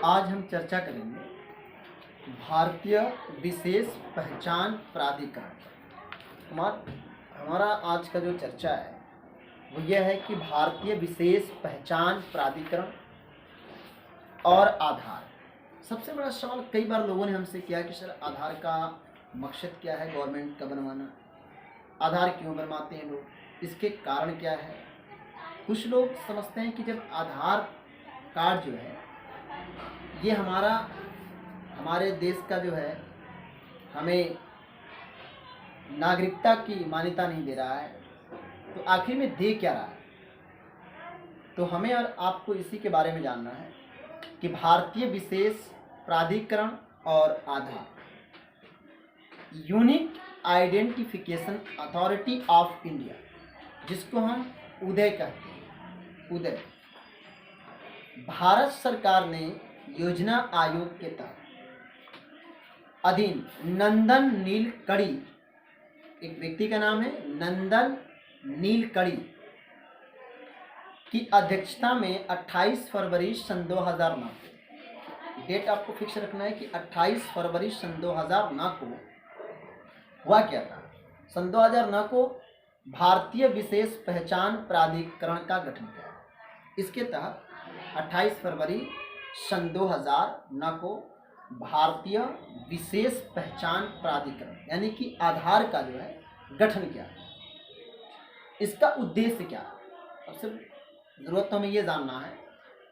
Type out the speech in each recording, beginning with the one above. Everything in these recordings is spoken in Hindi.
आज हम चर्चा करेंगे भारतीय विशेष पहचान प्राधिकरण। हमारा आज का जो चर्चा है वो यह है कि भारतीय विशेष पहचान प्राधिकरण और आधार। सबसे बड़ा सवाल कई बार लोगों ने हमसे किया कि सर आधार का मकसद क्या है, गवर्नमेंट का बनवाना, आधार क्यों बनवाते हैं लोग, इसके कारण क्या है। कुछ लोग समझते हैं कि जब आधार कार्ड जो है ये हमारे देश का जो है हमें नागरिकता की मान्यता नहीं दे रहा है, तो आखिर में दे क्या रहा है। तो हमें और आपको इसी के बारे में जानना है कि भारतीय विशेष प्राधिकरण और Aadhaar, unique identification authority of India, जिसको हम उदय कहते हैं, उदय, भारत सरकार ने योजना आयोग के तहत अधीन नंदन नीलकड़ी, एक व्यक्ति का नाम है नंदन नीलकड़ी, की अध्यक्षता में 28 फरवरी सन 2009, डेट आपको फिक्स रखना है कि 28 फरवरी सन 2009 को हुआ क्या था। सन 2009 को भारतीय विशेष पहचान प्राधिकरण का गठन किया। इसके तहत 28 फरवरी सन 2009 को भारतीय विशेष पहचान प्राधिकरण यानी कि आधार का जो है गठन किया। इसका उद्देश्य क्या है, सबसे ज़रूरत तो हमें ये जानना है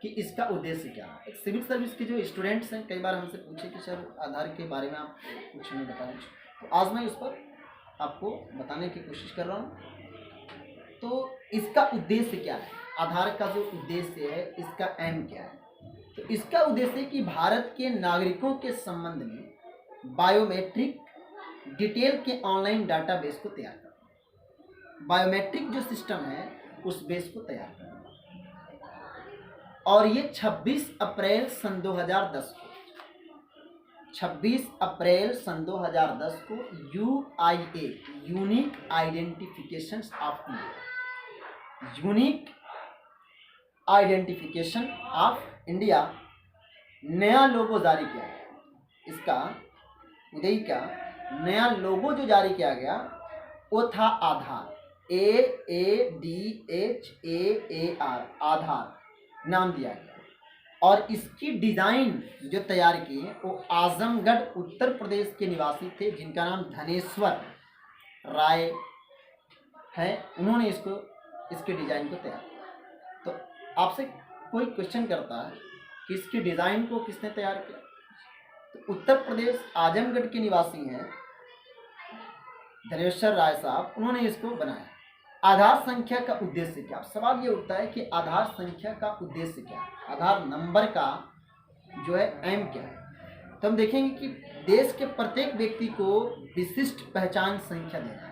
कि इसका उद्देश्य क्या है। एक सिविल सर्विस के जो स्टूडेंट्स हैं कई बार हमसे पूछे कि सर आधार के बारे में आप कुछ नहीं बताएं, तो आज मैं उस पर आपको बताने की कोशिश कर रहा हूँ। तो इसका उद्देश्य क्या है, आधार का जो उद्देश्य है, इसका एम क्या है। तो इसका उद्देश्य कि भारत के नागरिकों के संबंध में बायोमेट्रिक डिटेल के ऑनलाइन डाटाबेस को तैयार करना, बायोमेट्रिक जो सिस्टम है उस बेस को तैयार करना। और ये 26 अप्रैल सन 2010 को, 26 अप्रैल सन 2010 को UIA, unique identification of India, unique identification of India नया लोगो जारी किया गया। इसका उदय का नया लोगो जो जारी किया गया वो था आधार, AADHAAR, आधार नाम दिया गया। और इसकी डिज़ाइन जो तैयार की वो आजमगढ़ उत्तर प्रदेश के निवासी थे जिनका नाम धनेश्वर राय है, उन्होंने इसके डिज़ाइन को तैयार किया। तो आपसे कोई क्वेश्चन करता है कि इसके डिज़ाइन को किसने तैयार किया, तो उत्तर प्रदेश आजमगढ़ के निवासी हैं धनेश्वर राय साहब, उन्होंने इसको बनाया। आधार संख्या का उद्देश्य क्या, सवाल ये उठता है कि आधार संख्या का उद्देश्य क्या है, आधार नंबर का जो है एम क्या है। तो हम देखेंगे कि देश के प्रत्येक व्यक्ति को विशिष्ट पहचान संख्या देना है,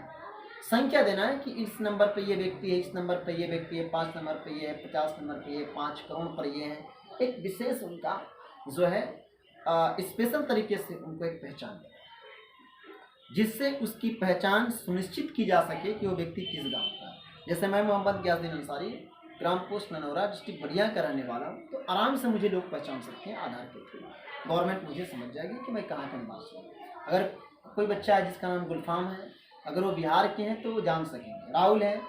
संख्या देना है कि इस नंबर पे ये व्यक्ति है, इस नंबर पे ये व्यक्ति है, 5 नंबर पे ये है, 50 नंबर पे ये, 5 करोड़ पर ये है। एक विशेष उनका जो है स्पेशल तरीके से उनको एक पहचान देना, जिससे उसकी पहचान सुनिश्चित की जा सके कि वो व्यक्ति किस गांव का है। जैसे मैं मोहम्मद गियासुद्दीन अंसारी, ग्राम पोस्ट ननौरा, डिस्ट्रिक्ट बलिया का रहने वाला हूँ, तो आराम से मुझे लोग पहचान सकते हैं आधार के थ्रू। गवर्नमेंट मुझे समझ जाएगी कि मैं कहाँ का निवासी हूँ। अगर कोई बच्चा है जिसका नाम गुलफाम है, अगर वो बिहार के हैं तो वो जान सकेंगे। राहुल है,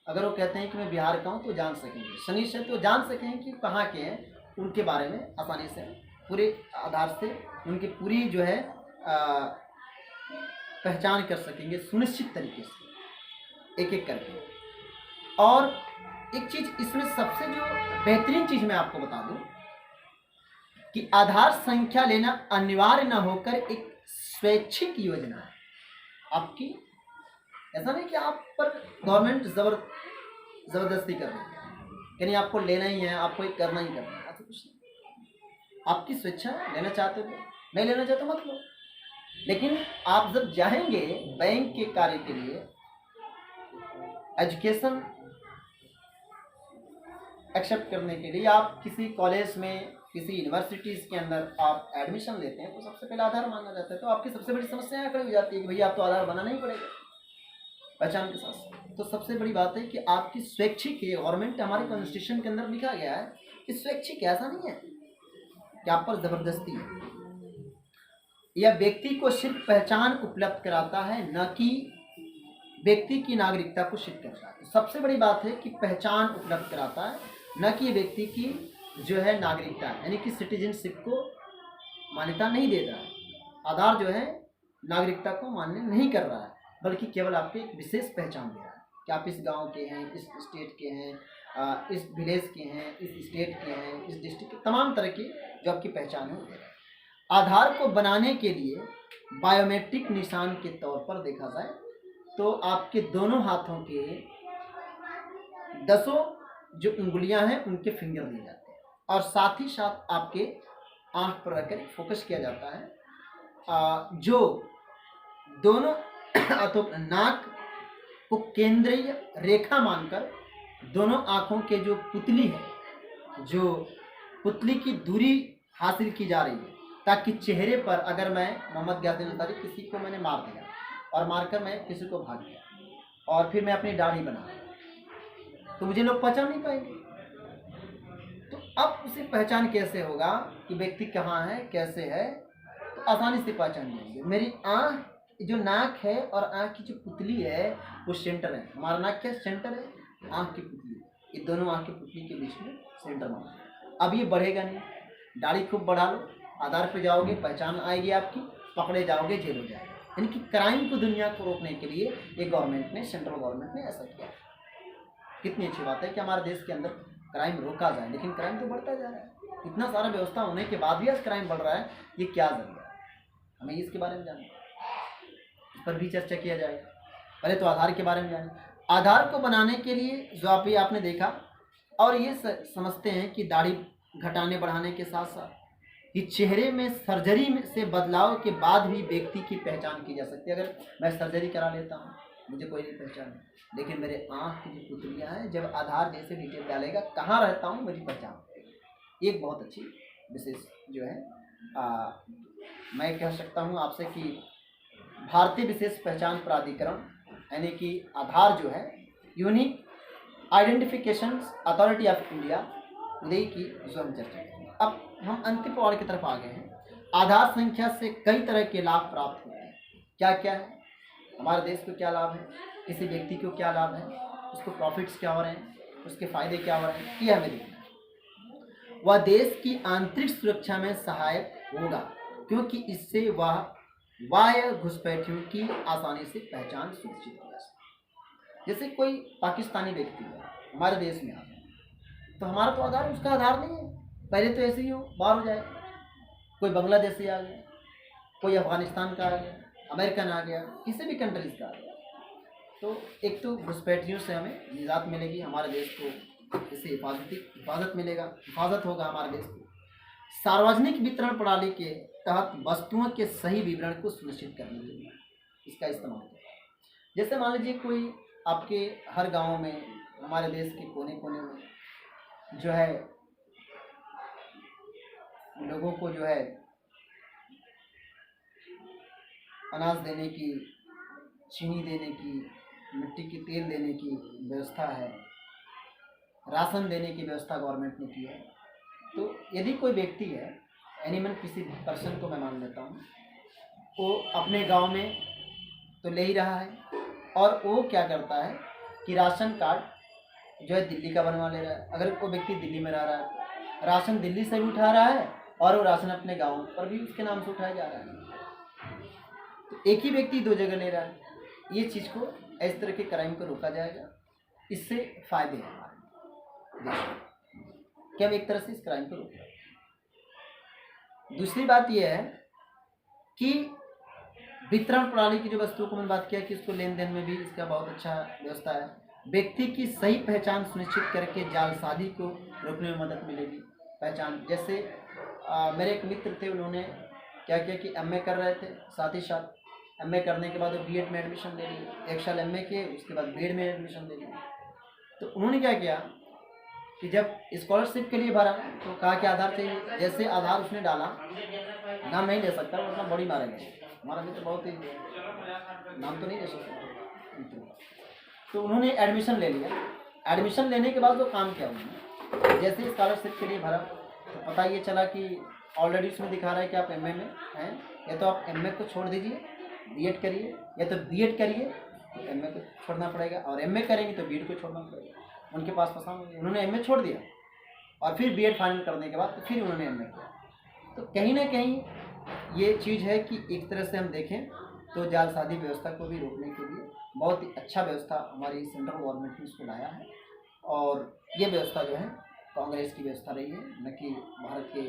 अगर वो कहते हैं कि मैं बिहार का हूँ तो जान सकेंगे। सनीश है तो जान सकेंगे कि कहाँ के हैं, उनके बारे में आसानी से पूरे आधार से उनकी पूरी जो है पहचान कर सकेंगे सुनिश्चित तरीके से, एक एक करके। और एक चीज़ इसमें सबसे जो बेहतरीन चीज़ मैं आपको बता दूं कि आधार संख्या लेना अनिवार्य न होकर एक स्वैच्छिक योजना है आपकी। ऐसा नहीं कि आप पर गवर्नमेंट जबरदस्ती कर रही है कि नहीं आपको लेना ही है, आपको ये करना ही करना है, ऐसा कुछ नहीं। आपकी स्वेच्छा है, लेना चाहते हो, नहीं लेना चाहते मत लो। लेकिन आप जब जाएंगे बैंक के कार्य के लिए, एजुकेशन एक्सेप्ट करने के लिए, आप किसी कॉलेज में, किसी यूनिवर्सिटीज़ के अंदर आप एडमिशन लेते हैं, तो सबसे पहले आधार मांगा जाता है। तो आपकी सबसे बड़ी समस्या यहाँ खड़ी हो जाती है कि भैया आप तो आधार बनाना ही पड़ेगा पहचान के साथ। तो सबसे बड़ी बात है कि आपकी स्वैच्छिक है, गवर्नमेंट हमारे कॉन्स्टिट्यूशन के अंदर लिखा गया है कि स्वैच्छिक, ऐसा नहीं है क्या पर जबरदस्ती है। यह व्यक्ति को सिर्फ पहचान उपलब्ध कराता है, न कि व्यक्ति की नागरिकता को सिद्ध करता है। सबसे बड़ी बात है कि पहचान उपलब्ध कराता है, न कि व्यक्ति की जो है नागरिकता है, यानी कि सिटीजनशिप को मान्यता नहीं दे रहा है। आधार जो है नागरिकता को मान्य नहीं कर रहा है, बल्कि केवल आपको एक विशेष पहचान दे रहा है कि आप इस गांव के हैं, इस स्टेट के हैं, इस विलेज के हैं, इस स्टेट के हैं, इस डिस्ट्रिक्ट के, तमाम तरह की जो आपकी पहचान है वो दे रहा है। आधार को बनाने के लिए बायोमेट्रिक निशान के तौर पर देखा जाए तो आपके दोनों हाथों के 10 जो उंगलियां हैं उनके फिंगर दिए जाते हैं, और साथ ही साथ आपके आंख पर रखकर फोकस किया जाता है। जो दोनों हाथों नाक को केंद्रीय रेखा मानकर दोनों आंखों के जो पुतली है, जो पुतली की दूरी हासिल की जा रही है, ताकि चेहरे पर अगर मैं मोहम्मद गयासुद्दीन अंसारी किसी को मैंने मार दिया और मारकर मैं किसी को भाग गया और फिर मैं अपनी दाढ़ी बना, तो मुझे लोग पहचान नहीं पाएंगे। तो अब उसे पहचान कैसे होगा कि व्यक्ति कहाँ है, कैसे है, तो आसानी से पहचान जाएंगे। मेरी आँख, जो नाक है और आँख की जो पुतली है वो सेंटर है। हमारा नाक क्या सेंटर है, आँख की पुतली, ये दोनों आँख की पुतली के बीच में सेंटर माना। अब ये बढ़ेगा नहीं, दाढ़ी खूब बढ़ा लो, आधार पे जाओगे, पहचान आएगी आपकी, पकड़े जाओगे, जेल हो जाएगा। यानी कि क्राइम को, दुनिया को रोकने के लिए ये गवर्नमेंट ने, सेंट्रल गवर्नमेंट ने ऐसा किया। कितनी अच्छी बात है कि हमारे देश के अंदर क्राइम रोका जाए, लेकिन क्राइम तो बढ़ता जा रहा है। इतना सारा व्यवस्था होने के बाद भी आज क्राइम बढ़ रहा है, ये क्या जरिया है? हमें इसके बारे में जानना, इस पर भी चर्चा किया जाएगा। पहले तो आधार के बारे में जाने। आधार को बनाने के लिए जो आपने देखा, और ये समझते हैं कि दाढ़ी घटाने बढ़ाने के साथ साथ कि चेहरे में सर्जरी से बदलाव के बाद भी व्यक्ति की पहचान की जा सकती है। अगर मैं सर्जरी करा लेता हूँ, मुझे कोई नहीं पहचान, लेकिन मेरे आँख की जो पुतलियाँ हैं, जब आधार जैसे डिटेल डालेगा, कहाँ रहता हूँ, मेरी पहचान। एक बहुत अच्छी विशेष जो है मैं कह सकता हूँ आपसे कि भारतीय विशेष पहचान प्राधिकरण यानी कि आधार जो है, unique identification authority of India, उदय की जो हम चर्चा करेंगे। अब हम अंतिम पॉइंट की तरफ आ गए हैं। आधार संख्या से कई तरह के लाभ प्राप्त होते हैं। क्या क्या है, हमारे देश को क्या लाभ है, किसी व्यक्ति को क्या लाभ है, उसको प्रॉफिट्स क्या हो रहे हैं, उसके फायदे क्या हो रहे हैं, ये हमें देखना है। वह देश की आंतरिक सुरक्षा में सहायक होगा, क्योंकि इससे वह बाह्य घुसपैठियों की आसानी से पहचान सुनिश्चित हो सकती है। जैसे कोई पाकिस्तानी व्यक्ति है हमारे देश में आ जाए, तो हमारा तो आधार, उसका आधार नहीं है, पहले तो ऐसे ही हो, बाहर हो जाए। कोई बांग्लादेश से आ गया, कोई अफगानिस्तान का आ गया, अमेरिकन आ गया, किसी भी कंट्रीज का आ गया, तो एक तो घुसपैठियों से हमें निजात मिलेगी, हमारे देश को इससे हिफाजत मिलेगा, हिफाजत होगा हमारे देश को। सार्वजनिक वितरण प्रणाली के तहत वस्तुओं के सही विवरण को सुनिश्चित करने के लिए इसका इस्तेमाल करें। जैसे मान लीजिए कोई आपके हर गांव में, हमारे देश के कोने कोने में जो है लोगों को जो है अनाज देने की, चीनी देने की, मिट्टी की तेल देने की व्यवस्था है, राशन देने की व्यवस्था गवर्नमेंट ने की है। तो यदि कोई व्यक्ति है, एनिमल किसी पर्सन को मैं मान लेता हूँ, वो अपने गांव में तो ले ही रहा है, और वो क्या करता है कि राशन कार्ड जो है दिल्ली का बनवा ले रहा है। अगर कोई व्यक्ति दिल्ली में रह रहा है, राशन दिल्ली से भी उठा रहा है और वो राशन अपने गांव पर भी उसके नाम से उठाया जा रहा है। तो एक ही व्यक्ति दो जगह ले रहा है। ये चीज़ को, इस तरह के क्राइम को रोका जाएगा। इससे फायदे हैं हमारे देश में कि हम एक तरह से इस क्राइम को रोक रहे हैं। दूसरी बात यह है कि वितरण प्रणाली की जो वस्तुओं को मैंने बात किया कि इसको लेन देन में भी इसका बहुत अच्छा व्यवस्था है। व्यक्ति की सही पहचान सुनिश्चित करके जालसाजी को रोकने में मदद मिलेगी। पहचान, जैसे मेरे एक मित्र थे, उन्होंने क्या किया कि एमए कर रहे थे, साथ ही साथ एमए करने के बाद वो बीएड में एडमिशन ले लिए, 1 साल एमए किए, उसके बाद बीएड में एडमिशन ले लिए। तो उन्होंने क्या किया कि जब स्कॉलरशिप के लिए भरा तो कहा कि आधार चाहिए। जैसे आधार उसने डाला, नाम नहीं ले सकता, वरना बड़ी मारेंगे। हमारा मित्र बहुत ही, नाम तो नहीं ले सकता। तो उन्होंने एडमिशन ले लिया। एडमिशन लेने के बाद जो काम किया उन्होंने, जैसे स्कॉलरशिप के लिए भरा तो पता ये चला कि ऑलरेडी उसमें दिखा रहा है कि आप एमए में हैं, या तो आप एमए को छोड़ दीजिए, बीएड करिए, या तो बीएड करिए तो एमए को छोड़ना पड़ेगा, और एमए करेंगे तो बीएड को छोड़ना पड़ेगा। उनके पास पसंद होगी, उन्होंने एमए छोड़ दिया और फिर बीएड फाइनल करने के बाद तो फिर उन्होंने एमए किया। तो कहीं ना कहीं ये चीज़ है कि एक तरह से हम देखें तो जालसाजी व्यवस्था को भी रोकने के लिए बहुत ही अच्छा व्यवस्था हमारी सेंट्रल गवर्नमेंट ने इसको लाया है, और ये व्यवस्था जो है कांग्रेस की व्यवस्था रही है, न कि भारत के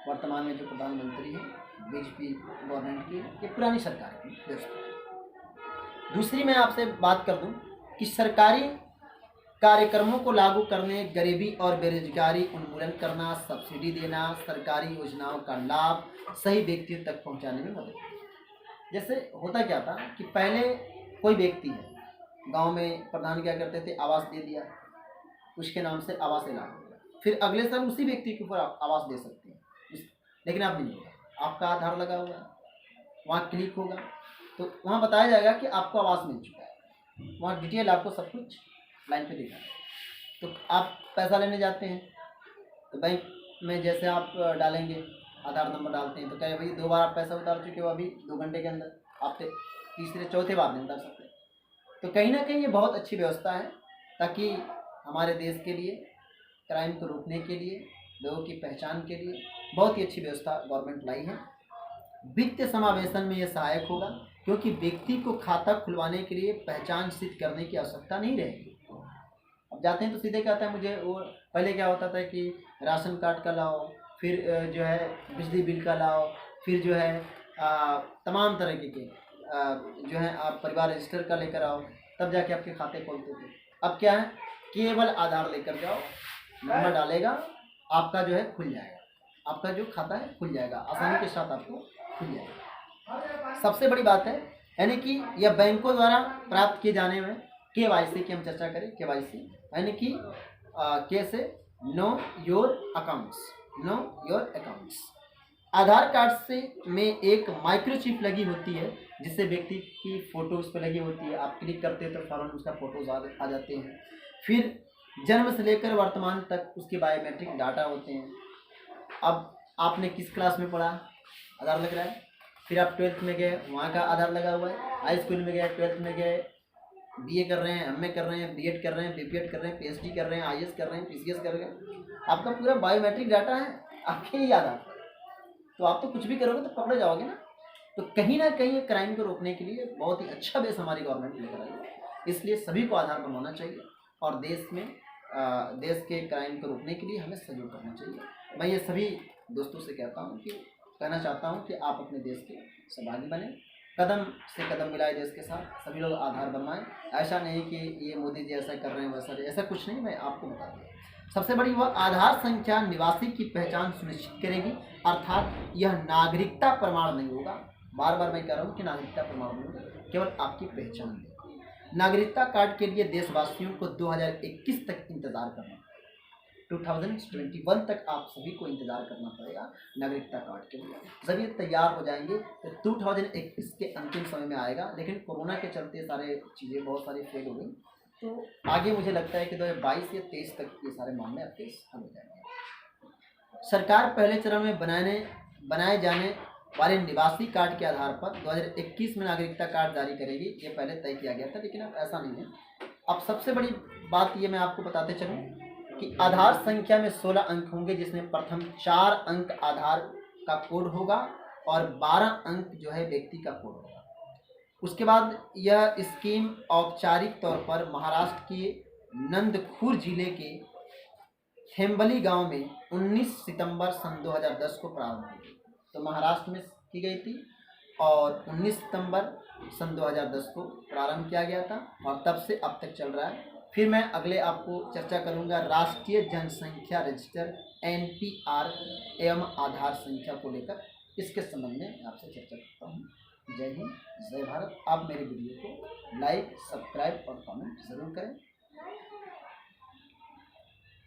वर्तमान में जो प्रधानमंत्री है बीजेपी गवर्नमेंट की, ये पुरानी सरकार की व्यवस्था है। दूसरी मैं आपसे बात कर दूं कि सरकारी कार्यक्रमों को लागू करने, गरीबी और बेरोजगारी उन्मूलन करना, सब्सिडी देना, सरकारी योजनाओं का लाभ सही व्यक्तियों तक पहुंचाने में मदद। जैसे होता क्या था कि पहले कोई व्यक्ति है गांव में, प्रधान क्या करते थे, आवास दे दिया, उसके नाम से आवास ऐलान हो गया, फिर अगले साल उसी व्यक्ति के ऊपर आवास दे सकते हैं, लेकिन अब नहीं होगा। आपका आधार लगा हुआ है, वहाँ क्लिक होगा तो वहाँ बताया जाएगा कि आपको आवास मिल चुका है, वहाँ डिटेल आपको सब कुछ लाइन पे दिखा है। तो आप पैसा लेने जाते हैं तो बैंक में जैसे आप डालेंगे, आधार नंबर डालते हैं तो क्या भाई 2 बार आप पैसा उतार चुके हो, अभी 2 घंटे के अंदर आप तीसरे चौथे बार नहीं उतार सकते। तो कहीं ना कहीं ये बहुत अच्छी व्यवस्था है, ताकि हमारे देश के लिए क्राइम को रोकने के लिए, लोगों की पहचान के लिए बहुत ही अच्छी व्यवस्था गवर्नमेंट लाई है। वित्तीय समावेशन में ये सहायक होगा, क्योंकि व्यक्ति को खाता खुलवाने के लिए पहचान सिद्ध करने की आवश्यकता नहीं रहेगी। अब जाते हैं तो सीधे कहता है मुझे, वो पहले क्या होता था कि राशन कार्ड का लाओ, फिर जो है बिजली बिल का लाओ, फिर जो है तमाम तरह के जो है आप परिवार रजिस्टर का लेकर आओ, तब जाके आपके खाते खोलते थे। अब क्या है, केवल आधार लेकर जाओ, नंबर डालेगा, आपका जो है खुल जाएगा, आपका जो खाता है खुल जाएगा, आसानी के साथ आपको खुल जाएगा। सबसे बड़ी बात है यानी कि यह बैंकों द्वारा प्राप्त किए जाने में केवाईसी की हम चर्चा करें। केवाईसी यानी कि के से know your accounts, know your accounts. Aadhaar card से में एक माइक्रोचिप लगी होती है, जिससे व्यक्ति की फ़ोटो उस पर लगी होती है, आप क्लिक करते हैं तो फौरन उसका फ़ोटोज आ जाते हैं। फिर जन्म से लेकर वर्तमान तक उसके बायोमेट्रिक डाटा होते हैं। अब आपने किस क्लास में पढ़ा, आधार लग रहा है, फिर आप 12th में गए, वहाँ का आधार लगा हुआ है, हाई स्कूल में गए, 12th में गए, बीए कर रहे हैं, एमए कर रहे हैं, बीएड कर रहे हैं, बीपीएड कर रहे हैं, पीएचडी कर रहे हैं, आईएएस कर रहे हैं, पीसीएस कर रहे हैं, आपका पूरा बायोमेट्रिक डाटा है आपके ही आधार पर। तो आप तो कुछ भी करोगे तो पकड़े जाओगे ना। तो कहीं ना कहीं क्राइम को रोकने के लिए बहुत ही अच्छा बेस हमारी गवर्नमेंट लेकर आई है, इसलिए सभी को आधार बनवाना चाहिए, और देश में देश के क्राइम को रोकने के लिए हमें सहयोग करना चाहिए। मैं ये सभी दोस्तों से कहना चाहता हूँ कि आप अपने देश के सहभागी बने, कदम से कदम मिलाए देश के साथ, सभी लोग आधार बनवाएं। ऐसा नहीं कि ये मोदी जी ऐसा कर रहे हैं वैसा, ऐसा कुछ नहीं, मैं आपको बता दूँ। सबसे बड़ी वह आधार संख्या निवासी की पहचान सुनिश्चित करेगी, अर्थात यह नागरिकता प्रमाण नहीं होगा। बार बार मैं कह रहा हूँ कि नागरिकता प्रमाण नहीं होगा, केवल आपकी पहचान है। नागरिकता कार्ड के लिए देशवासियों को 2021 तक इंतजार करना, 2021 तक आप सभी को इंतजार करना पड़ेगा नागरिकता कार्ड के लिए। जब ये तैयार हो जाएंगे तो 2021 के अंतिम समय में आएगा, लेकिन कोरोना के चलते सारे चीज़ें बहुत सारी फेल हो गई, तो आगे मुझे लगता है कि 2022 या 23 तक ये सारे मामले आपके हल हो जाएंगे। सरकार पहले चरण में बनाए जाने वाले निवासी कार्ड के आधार पर 2021 में नागरिकता कार्ड जारी करेगी, ये पहले तय किया गया था, लेकिन अब ऐसा नहीं है। अब सबसे बड़ी बात ये मैं आपको बताते चलूँ कि आधार संख्या में 16 अंक होंगे, जिसमें प्रथम 4 अंक आधार का कोड होगा और 12 अंक जो है व्यक्ति का कोड होगा। उसके बाद यह स्कीम औपचारिक तौर पर महाराष्ट्र के नंदखुर जिले के थेम्बली गांव में 19 सितंबर सन 2010 को प्रारंभ हुई। तो महाराष्ट्र में की गई थी और 19 सितंबर सन 2010 को प्रारंभ किया गया था, और तब से अब तक चल रहा है। फिर मैं अगले आपको चर्चा करूंगा राष्ट्रीय जनसंख्या रजिस्टर NPR एवं आधार संख्या को लेकर, इसके संबंध में आपसे चर्चा करता हूँ। जय हिंद, जय भारत। आप मेरे वीडियो को लाइक, सब्सक्राइब और कमेंट जरूर करें।